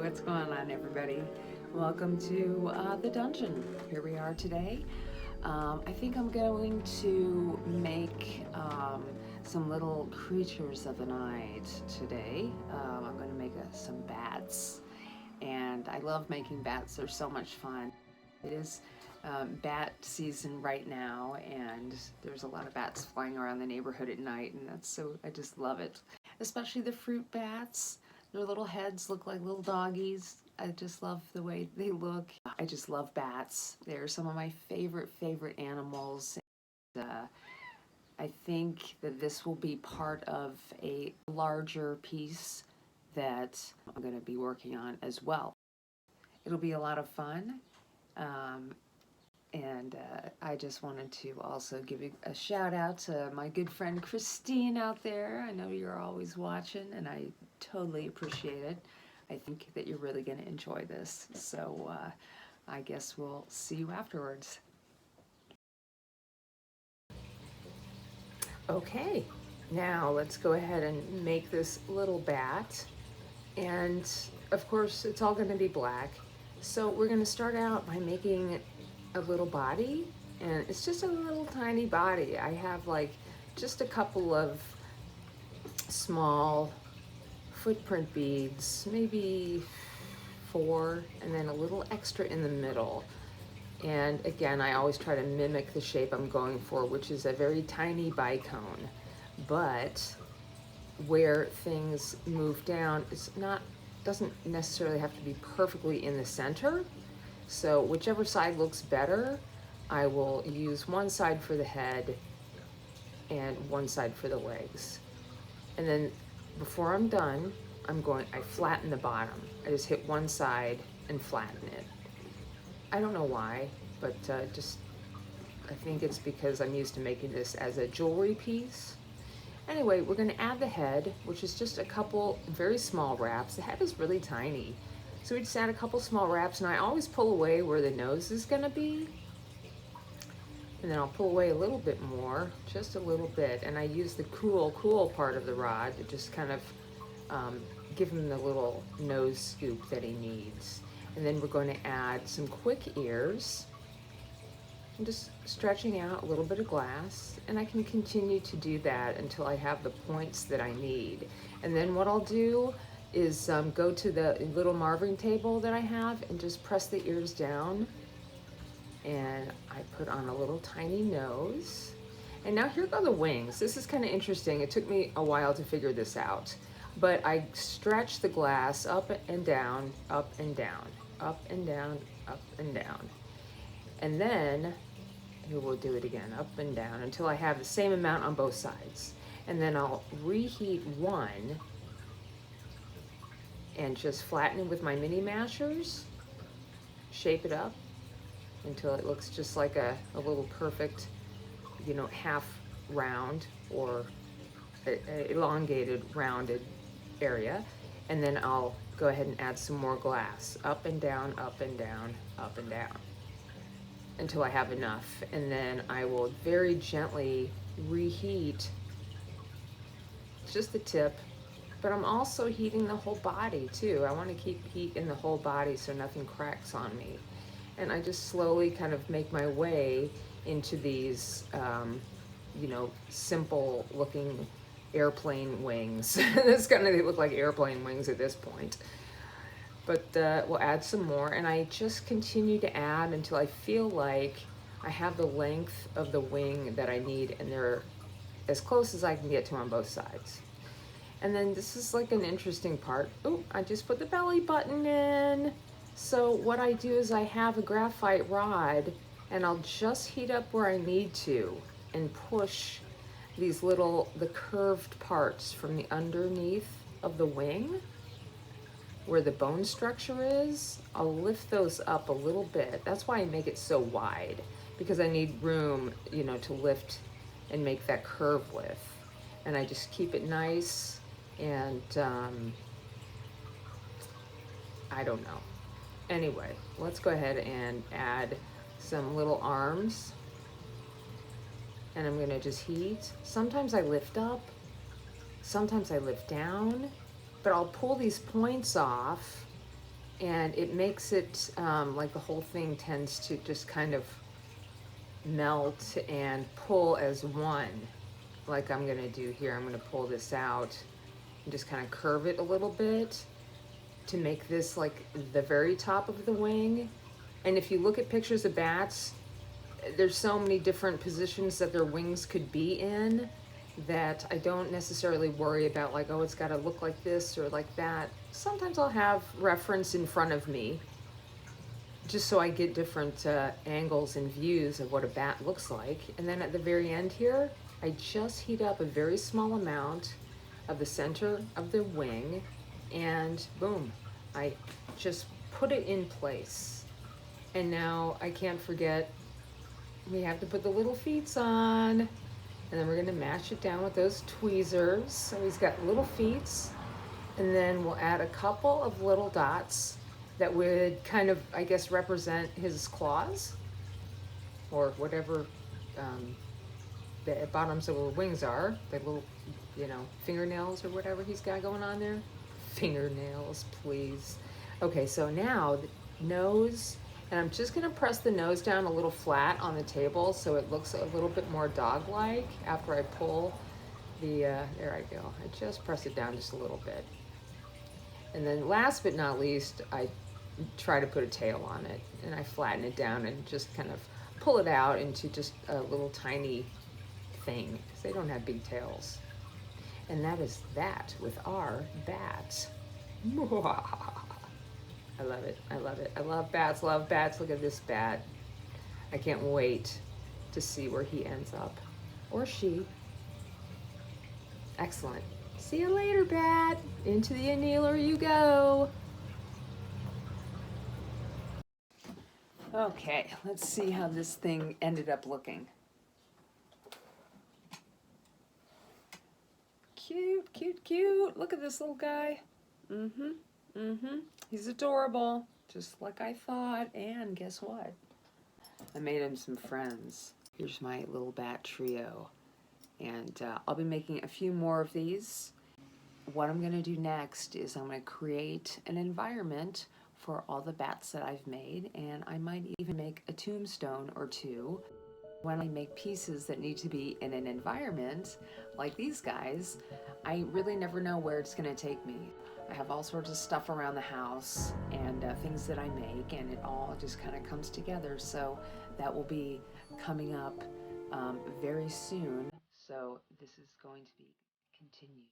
What's going on, everybody? Welcome to the dungeon. Here we are today. I think I'm going to make some little creatures of the night today. I'm going to make some bats, and I love making bats. They're so much fun. It is bat season right now, and there's a lot of bats flying around the neighborhood at night, and I just love it. Especially the fruit bats. Their little heads look like little doggies. I just love the way they look. I just love bats. They're some of my favorite animals. And, I think that this will be part of a larger piece that I'm going to be working on as well. It'll be a lot of fun. Um, and I just wanted to also give a shout out to my good friend Christine out there. I know you're always watching, and I totally appreciate it. I think that you're really going to enjoy this. So I guess we'll see you afterwards. Okay, now let's go ahead and make this little bat. And of course, it's all going to be black. So we're going to start out by making a little body, and it's just a little tiny body. I have like just a couple of small footprint beads, maybe 4, and then a little extra in the middle. And again, I always try to mimic the shape I'm going for, which is a very tiny bicone. But where things move down, doesn't necessarily have to be perfectly in the center. So whichever side looks better, I will use one side for the head and one side for the legs. And then before I'm done, I flatten the bottom. I just hit one side and flatten it. I don't know why, but I think it's because I'm used to making this as a jewelry piece. Anyway, we're going to add the head, which is just a couple very small wraps. The head is really tiny. So we just add a couple small wraps, and I always pull away where the nose is going to be. And then I'll pull away a little bit more, just a little bit. And I use the cool part of the rod to just kind of give him the little nose scoop that he needs. And then we're going to add some quick ears. I'm just stretching out a little bit of glass, and I can continue to do that until I have the points that I need. And then what I'll do is go to the little marving table that I have and just press the ears down, and I put on a little tiny nose. And now here go the wings. This is kind of interesting. It took me a while to figure this out, but I stretch the glass up and down, up and down, up and down, up and down. And then here we'll do it again, up and down, until I have the same amount on both sides. And then I'll reheat one and just flatten it with my mini mashers, shape it up until it looks just like a little perfect, half round or elongated rounded area. And then I'll go ahead and add some more glass, up and down, up and down, up and down, until I have enough. And then I will very gently reheat just the tip, but I'm also heating the whole body too. I want to keep heat in the whole body so nothing cracks on me. And I just slowly kind of make my way into these, simple looking airplane wings. They look like airplane wings at this point. But we'll add some more, and I just continue to add until I feel like I have the length of the wing that I need, and they're as close as I can get to on both sides. And then this is like an interesting part. Oh, I just put the belly button in. So what I do is I have a graphite rod, and I'll just heat up where I need to and push the curved parts from the underneath of the wing where the bone structure is. I'll lift those up a little bit. That's why I make it so wide, because I need room, to lift and make that curve with. And I just keep it nice, and I don't know. Anyway, let's go ahead and add some little arms. And I'm gonna just heat. Sometimes I lift up, sometimes I lift down, but I'll pull these points off and it makes it like the whole thing tends to just kind of melt and pull as one, like I'm gonna do here. I'm gonna pull this out and just kind of curve it a little bit to make this like the very top of the wing. And if you look at pictures of bats, there's so many different positions that their wings could be in that I don't necessarily worry about like, oh, it's got to look like this or like that. Sometimes I'll have reference in front of me just so I get different angles and views of what a bat looks like. And then at the very end here, I just heat up a very small amount of the center of the wing, and boom, I just put it in place. And now I can't forget, we have to put the little feet on, and then we're gonna mash it down with those tweezers. So he's got little feet, and then we'll add a couple of little dots that would kind of, I guess, represent his claws or whatever the bottoms of the wings are, the little, you know, fingernails or whatever he's got going on there. Fingernails, please. Okay, so now the nose, and I'm just gonna press the nose down a little flat on the table so it looks a little bit more dog-like after I pull the, there I go. I just press it down just a little bit. And then last but not least, I try to put a tail on it, and I flatten it down and just kind of pull it out into just a little tiny thing, because they don't have big tails. And that is that with our bat. I love it, I love it. I love bats, love bats. Look at this bat. I can't wait to see where he ends up, or she. Excellent. See you later, bat. Into the annealer you go. Okay, let's see how this thing ended up looking. Cute, cute, cute. Look at this little guy. He's adorable, just like I thought. And guess what? I made him some friends. Here's my little bat trio. And I'll be making a few more of these. What I'm gonna do next is I'm gonna create an environment for all the bats that I've made, and I might even make a tombstone or two. When I make pieces that need to be in an environment like these guys, I really never know where it's gonna take me. I have all sorts of stuff around the house and things that I make, and it all just kind of comes together. So that will be coming up very soon. So this is going to be continued.